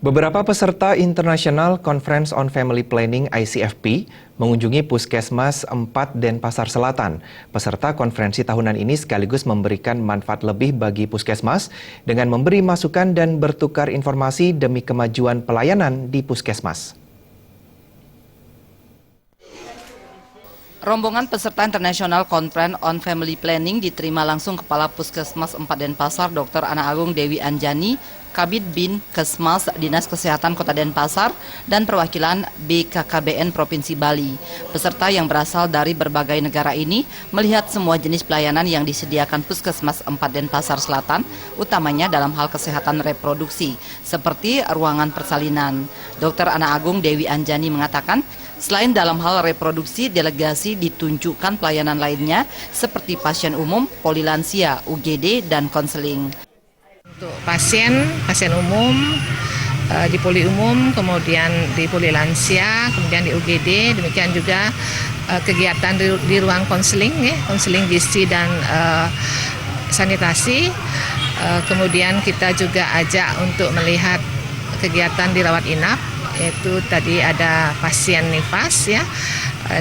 Beberapa peserta International Conference on Family Planning (ICFP) mengunjungi Puskesmas 4 Denpasar Selatan. Peserta konferensi tahunan ini sekaligus memberikan manfaat lebih bagi Puskesmas dengan memberi masukan dan bertukar informasi demi kemajuan pelayanan di Puskesmas. Rombongan peserta International Conference on Family Planning diterima langsung Kepala Puskesmas 4 Denpasar, Dr. Ana Agung Dewi Anjani, Kabid Bin Kesmas Dinas Kesehatan Kota Denpasar, dan perwakilan BKKBN Provinsi Bali. Peserta yang berasal dari berbagai negara ini melihat semua jenis pelayanan yang disediakan Puskesmas 4 Denpasar Selatan, utamanya dalam hal kesehatan reproduksi, seperti ruangan persalinan. Dr. Ana Agung Dewi Anjani mengatakan, selain dalam hal reproduksi, delegasi ditunjukkan pelayanan lainnya seperti pasien umum, polilansia, UGD, dan konseling. Untuk pasien umum, di poli umum, kemudian di polilansia, kemudian di UGD, demikian juga kegiatan di ruang konseling, konseling gizi dan sanitasi. Kemudian kita juga ajak untuk melihat kegiatan di rawat inap, yaitu tadi ada pasien nifas ya,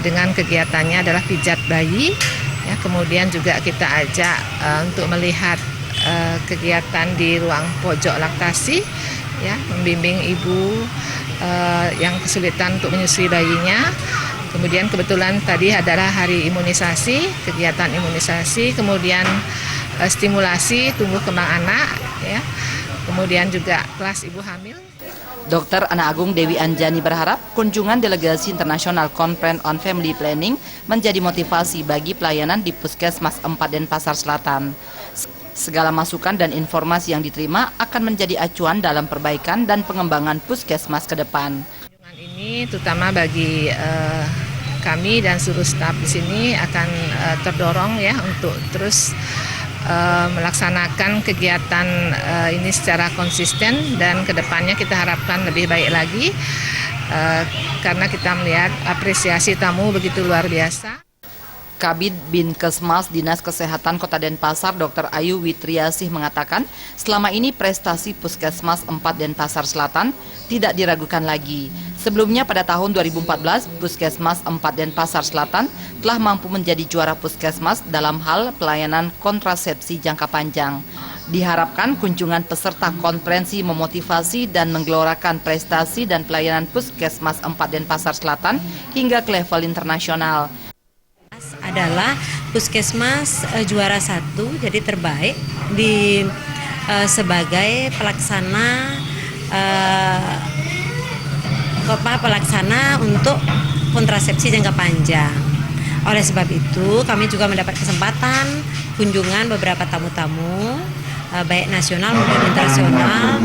dengan kegiatannya adalah pijat bayi ya. Kemudian juga kita ajak untuk melihat kegiatan di ruang pojok laktasi ya, membimbing ibu yang kesulitan untuk menyusui bayinya. Kemudian kebetulan tadi adalah hari imunisasi, kegiatan imunisasi, kemudian stimulasi tumbuh kembang anak ya. Kemudian juga kelas ibu hamil. Dr. Ana Agung Dewi Anjani berharap kunjungan delegasi International Conference on Family Planning menjadi motivasi bagi pelayanan di Puskesmas 4 Denpasar Selatan. Segala masukan dan informasi yang diterima akan menjadi acuan dalam perbaikan dan pengembangan Puskesmas ke depan. Kunjungan ini terutama bagi kami dan seluruh staf di sini akan terdorong ya untuk terus melaksanakan kegiatan ini secara konsisten, dan kedepannya kita harapkan lebih baik lagi karena kita melihat apresiasi tamu begitu luar biasa. Kabid Bin Kesmas Dinas Kesehatan Kota Denpasar, Dr. Ayu Witriasih mengatakan, selama ini prestasi Puskesmas 4 Denpasar Selatan tidak diragukan lagi. Sebelumnya pada tahun 2014, Puskesmas 4 Denpasar Selatan telah mampu menjadi juara Puskesmas dalam hal pelayanan kontrasepsi jangka panjang. Diharapkan kunjungan peserta konferensi memotivasi dan menggelorakan prestasi dan pelayanan Puskesmas 4 Denpasar Selatan hingga ke level internasional. Adalah Puskesmas juara 1, jadi terbaik di sebagai pelaksana untuk kontrasepsi jangka panjang. Oleh sebab itu kami juga mendapat kesempatan kunjungan beberapa tamu-tamu baik nasional maupun internasional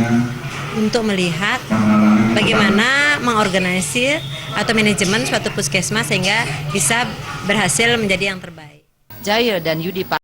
untuk melihat bagaimana mengorganisir atau manajemen suatu puskesmas sehingga bisa berhasil menjadi yang terbaik. Jaya dan Yudi